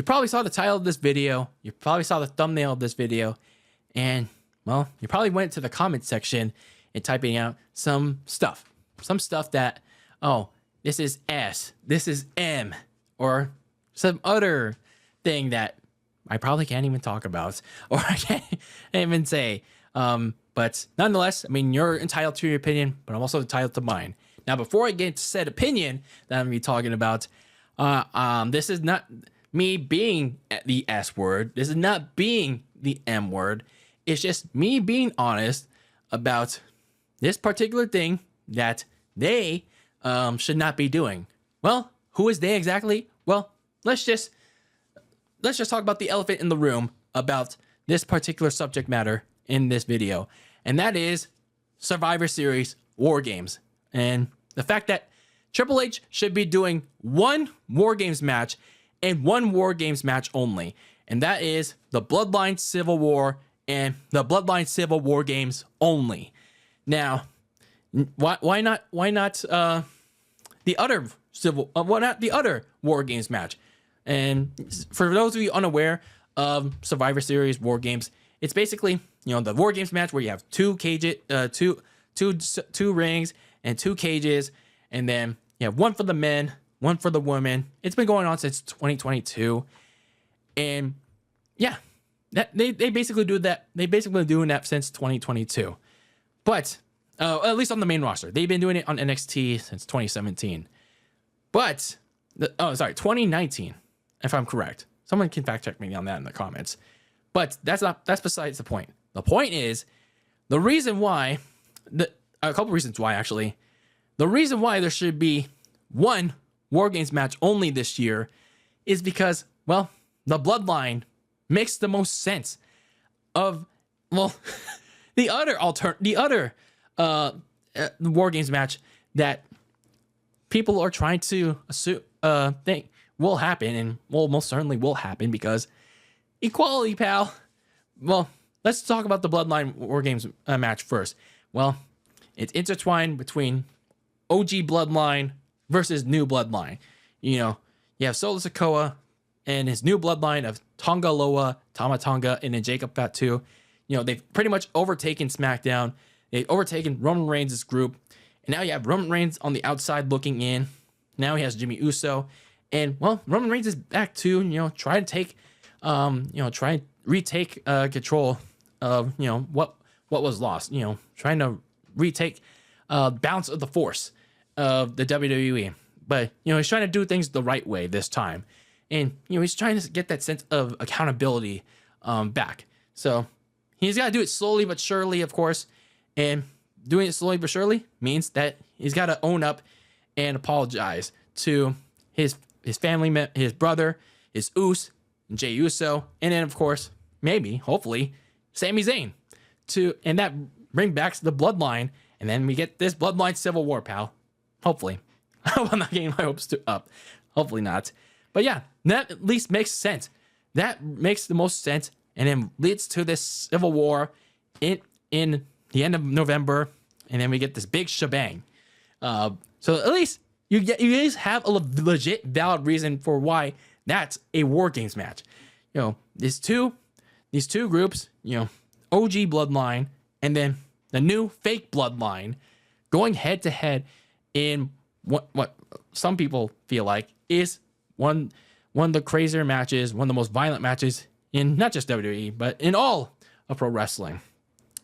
you probably saw the title of this video. You probably saw the thumbnail of this video. And, well, you probably went to the comment section and typing out some stuff. Some stuff that, oh, this is S, this is M, or some other thing that I probably can't even talk about, or I can't even say. But nonetheless, I mean, you're entitled to your opinion, but I'm also entitled to mine. Now, before I get into said opinion that I'm going to be talking about, this is not me being the S word. This is not being the M word. It's just me being honest about this particular thing that they should not be doing. Well, who is they exactly? Well, let's just talk about the elephant in the room about this particular subject matter in this video, and that is Survivor Series WarGames, and the fact that Triple H should be doing one WarGames match and one WarGames match only, and that is the Bloodline Civil War and the Bloodline Civil War Games only. Now, why not the other War Games match? And for those of you unaware of Survivor Series War Games, it's basically, you know, the War Games match where you have two rings and two cages, and then you have one for the men, one for the women. It's been going on since 2022, and yeah, that they basically do that. They basically been doing that since 2022, but at least on the main roster, they've been doing it on NXT since 2017. But 2019, if I'm correct. Someone can fact check me on that in the comments. But that's besides the point. The point is the reason why a couple reasons why actually. The reason why there should be one War Games match only this year is because, well, the Bloodline makes the most sense of, well, the other War Games match that people are trying to assume think will happen, and will most certainly will happen, because equality, pal. Well, let's talk about the Bloodline War Games match first. Well, it's intertwined between OG Bloodline versus new Bloodline. You know, you have Solo Sikoa and his new Bloodline of Tonga Loa, Tama Tonga, and then Jacob Fatu. You know, they've pretty much overtaken SmackDown. They've overtaken Roman Reigns' group. And now you have Roman Reigns on the outside looking in. Now he has Jimmy Uso. And, well, Roman Reigns is back to, you know, try and retake control of, you know, what was lost. You know, trying to retake balance of the force of the WWE. But, you know, he's trying to do things the right way this time. And, you know, he's trying to get that sense of accountability back. So he's got to do it slowly but surely, of course. And doing it slowly but surely means that he's got to own up and apologize to his family, his brother, his Uso, and Jey Uso, and then, of course, maybe, hopefully, Sami Zayn. And that bring back the Bloodline, and then we get this Bloodline Civil War, pal. Hopefully. I hope I'm not getting my hopes up. Hopefully not. But yeah, that at least makes sense. That makes the most sense, and then leads to this Civil War in the end of November, and then we get this big shebang. So at least you guys have a legit, valid reason for why that's a War Games match. You know, these two groups, you know, OG Bloodline and then the new fake Bloodline going head to head in what some people feel like is one of the crazier matches, one of the most violent matches in not just WWE, but in all of pro wrestling.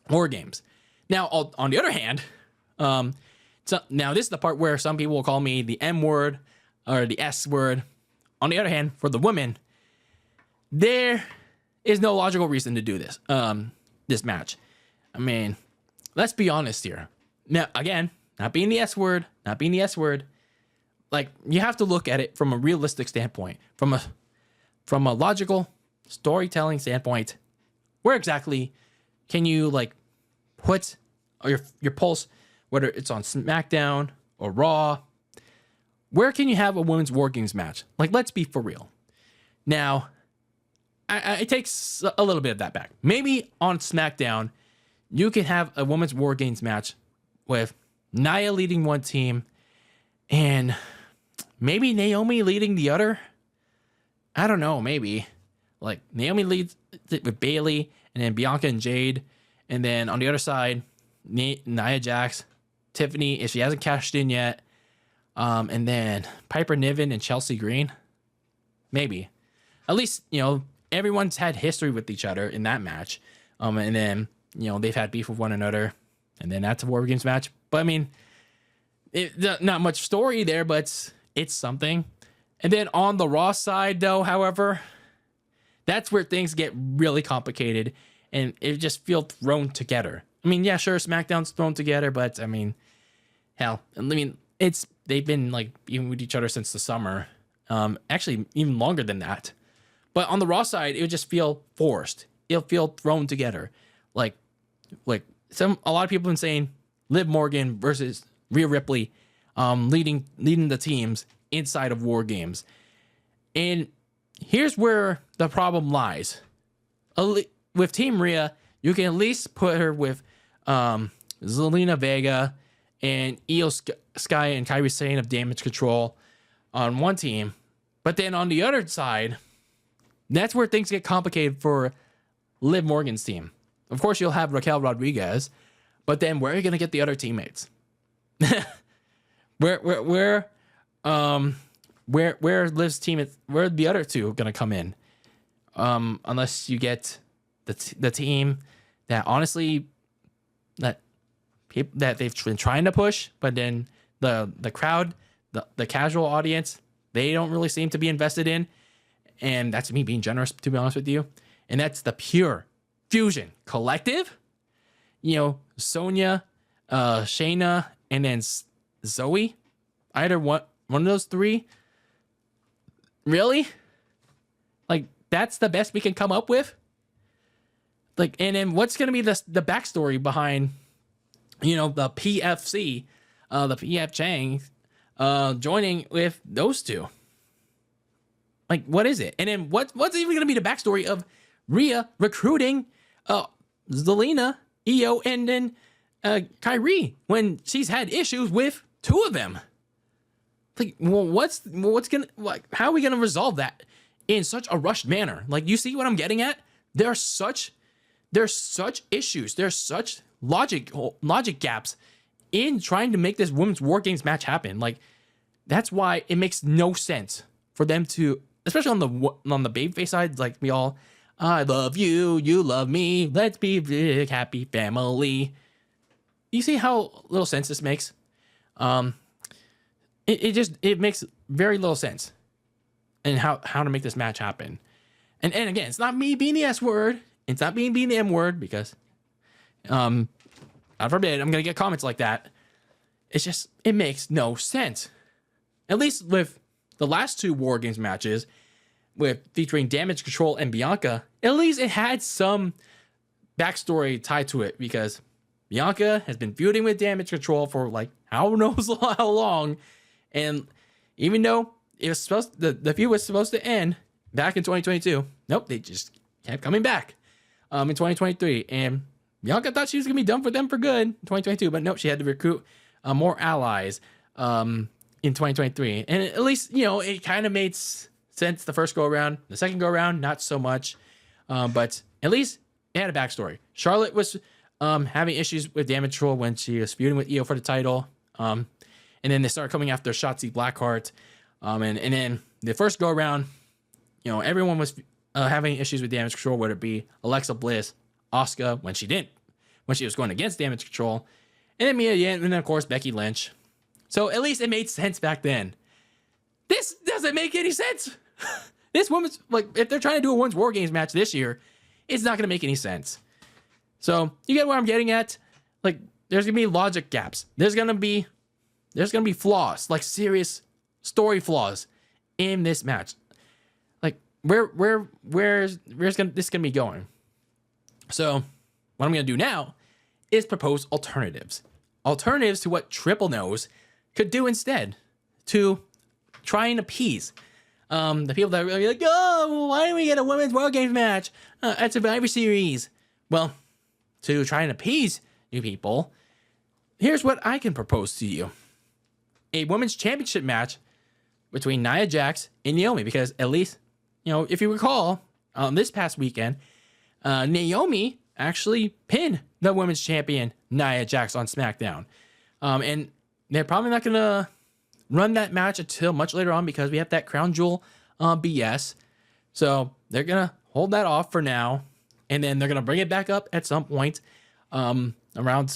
War Games. Now, on the other hand, so now this is the part where some people will call me the M word or the S word. On the other hand, for the women, there is no logical reason to do this this match. I mean, let's be honest here. Now, again, not being the S word, like, you have to look at it from a realistic standpoint, from a logical storytelling standpoint. Where exactly can you, like, put your pulse, whether it's on SmackDown or Raw? Where can you have a women's War Games match? Like, let's be for real. Now, it takes a little bit of that back. Maybe on SmackDown, you can have a women's War Games match with Nia leading one team and maybe Naomi leading the other. I don't know, maybe like Naomi leads it with Bailey, and then Bianca and Jade, and then on the other side, Nia Jax, Tiffany if she hasn't cashed in yet, and then Piper Niven and Chelsea Green, maybe. At least everyone's had history with each other in that match, and then they've had beef with one another, and then that's a WarGames match. But I mean, not much story there, but it's something. And then on the Raw side, though, however, that's where things get really complicated and it just feels thrown together. I mean, yeah, sure, SmackDown's thrown together, but I mean, hell, I mean, they've been like even with each other since the summer, actually even longer than that. But on the Raw side, it would just feel forced. It'll feel thrown together, like a lot of people have been saying, Liv Morgan versus Rhea Ripley, leading the teams inside of WarGames. And here's where the problem lies. With Team Rhea, you can at least put her with Zelina Vega and Io Sky and Kairi Sane of Damage Control on one team. But then on the other side, that's where things get complicated for Liv Morgan's team. Of course, you'll have Raquel Rodriguez, but then where are you going to get the other teammates? Where Liv's team is, where are the other two going to come in? Unless you get the team that honestly that they've been trying to push, but then the crowd, the casual audience, they don't really seem to be invested in. And that's me being generous, to be honest with you. And that's the Pure Fusion Collective. Sonya, Shayna, and then Zoe. Either one of those three. Really? Like, that's the best we can come up with? Like, and then what's going to be the backstory behind, the PFC, the PF Chang, joining with those two? Like, what is it? And then what's even going to be the backstory of Rhea recruiting Zelina, Io, and then Kyrie when she's had issues with two of them? Like, well, what's gonna, like, how are we gonna resolve that in such a rushed manner? Like, you see what I'm getting at? There's such issues. There's such logic gaps in trying to make this women's WarGames match happen. Like, that's why it makes no sense for them to, especially on the babyface side, like we all, I love you, you love me, let's be a big happy family. You see how little sense this makes? It makes very little sense in how to make this match happen. And again, it's not me being the S word. It's not me being the M word, because God forbid I'm gonna get comments like that. It's just, it makes no sense. At least with the last two WarGames matches, with featuring Damage Control and Bianca, at least it had some backstory tied to it, because Bianca has been feuding with Damage Control for like how knows how long. And even though it was the feud was supposed to end back in 2022, nope, they just kept coming back in 2023. And Bianca thought she was gonna be done for them for good in 2022, but nope, she had to recruit more allies in 2023. And at least it kind of made sense the first go around. The second go around, not so much, but at least it had a backstory. Charlotte was having issues with Damage Control when she was feuding with Io for the title. And then they started coming after Shotzi Blackheart. And then the first go around, everyone was having issues with Damage Control, whether it be Alexa Bliss, Asuka when she was going against Damage Control, and then Mia Yim, and then of course Becky Lynch. So at least it made sense back then. This doesn't make any sense. This woman's, like, if they're trying to do a women's WarGames match this year, it's not going to make any sense. So you get where I'm getting at? Like, there's going to be logic gaps. There's going to be flaws, like serious story flaws in this match. Like, where's this gonna be going? So what I'm gonna do now is propose alternatives to what Triple Nose could do instead, to try and appease the people that are really like, oh, why don't we get a women's WarGames match at Survivor Series? Well, to try and appease you people, here's what I can propose to you. A women's championship match between Nia Jax and Naomi, because at least, if you recall, this past weekend, Naomi actually pinned the women's champion Nia Jax on SmackDown. And they're probably not going to run that match until much later on because we have that Crown Jewel BS. So they're going to hold that off for now. And then they're going to bring it back up at some point around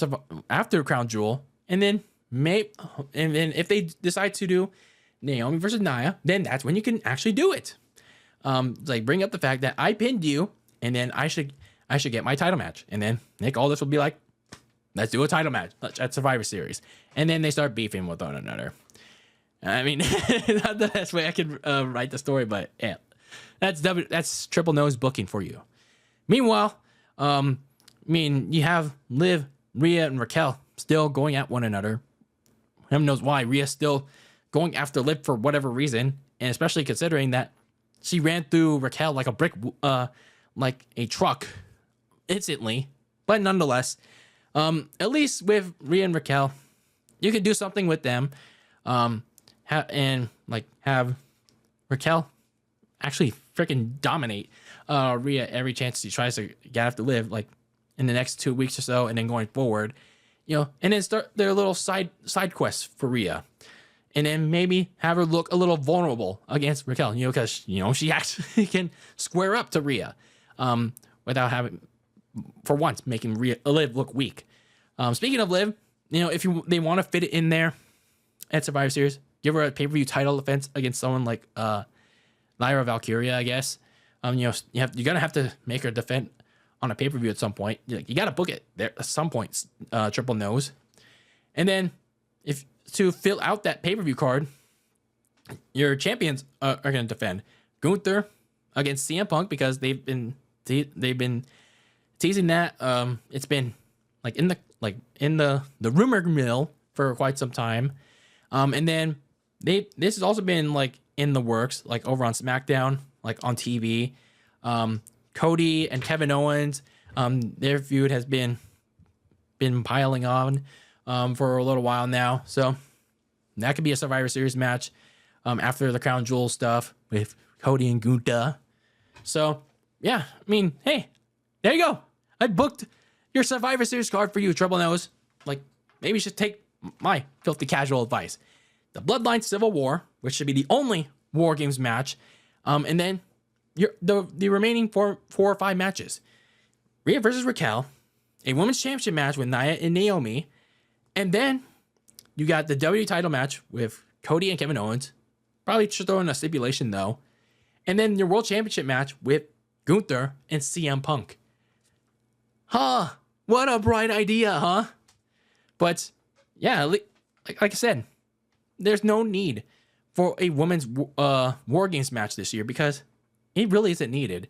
after Crown Jewel. And then if they decide to do Naomi versus Nia, then that's when you can actually do it. Like bring up the fact that I pinned you, and then I should get my title match. And then Nick Aldis will be like, let's do a title match at Survivor Series. And then they start beefing with one another. I mean, not the best way I could write the story, but yeah, that's Triple Nose booking for you. Meanwhile, you have Liv, Rhea, and Raquel still going at one another. Who knows why Rhea's still going after Liv for whatever reason, and especially considering that she ran through Raquel like a brick, like a truck, instantly. But nonetheless, at least with Rhea and Raquel, you could do something with them, have Raquel actually freaking dominate Rhea every chance she tries to get after Liv, like in the next 2 weeks or so, and then going forward, and then start their little side quests for Rhea. And then maybe have her look a little vulnerable against Raquel, because, she actually can square up to Rhea without having, for once, making Liv look weak. Speaking of Liv, if they want to fit it in there at Survivor Series, give her a pay-per-view title defense against someone like Lyra Valkyria, I guess. You're going to have to make her defend on a pay-per-view at some point. You got to book it there at some point, Triple Nose. And then to fill out that pay-per-view card, your champions are going to defend Gunther against CM Punk, because they've been teasing that. It's been in the rumor mill for quite some time. And then this has also been in the works, over on SmackDown, on TV. Cody and Kevin Owens, their feud has been piling on for a little while now. So that could be a Survivor Series match after the Crown Jewel stuff with Cody and Gunther. So, yeah, hey, there you go. I booked your Survivor Series card for you, Triple Nose. Maybe you should take my filthy casual advice. The Bloodline Civil War, which should be the only WarGames match, and then the remaining four or five matches. Rhea versus Raquel, a women's championship match with Nia and Naomi, and then you got the WWE title match with Cody and Kevin Owens. Probably should throw in a stipulation, though. And then your world championship match with Gunther and CM Punk. Huh. What a bright idea, huh? But, yeah, like I said, there's no need for a women's WarGames match this year, because it really isn't needed.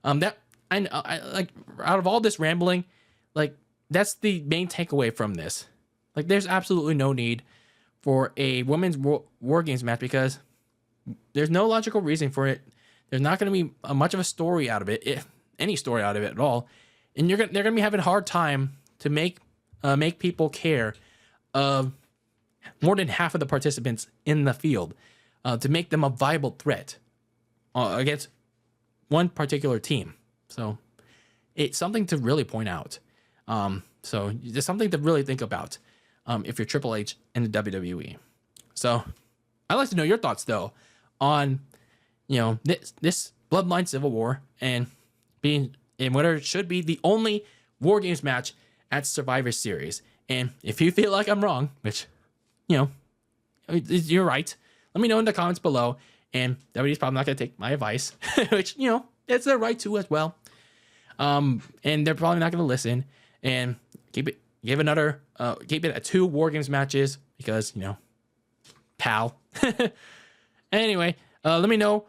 I out of all this rambling, that's the main takeaway from this. There's absolutely no need for a women's WarGames match, because there's no logical reason for it. There's not going to be much of a story out of it, if any story out of it at all. And they're going to be having a hard time to make people care of more than half of the participants in the field, to make them a viable threat against one particular team. So it's something to really point out. So it's something to really think about if you're Triple H and the WWE. So I'd like to know your thoughts, though, on this Bloodline Civil War and whether it should be the only WarGames match at Survivor Series. And if you feel like I'm wrong, which you're right, let me know in the comments below. And WWE's probably not going to take my advice, which it's their right to as well. And they're probably not going to listen, and keep it at 2 WarGames matches, because pal. Anyway, let me know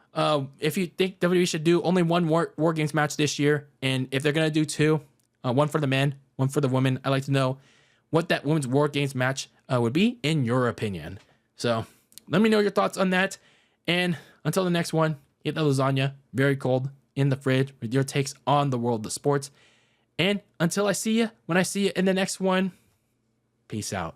if you think WWE should do only one WarGames match this year, and if they're gonna do 2, one for the men, one for the women. I'd like to know what that women's WarGames match would be in your opinion. So let me know your thoughts on that. And until the next one, eat the lasagna very cold in the fridge with your takes on the world of sports. And until I see you, when I see you in the next one, peace out.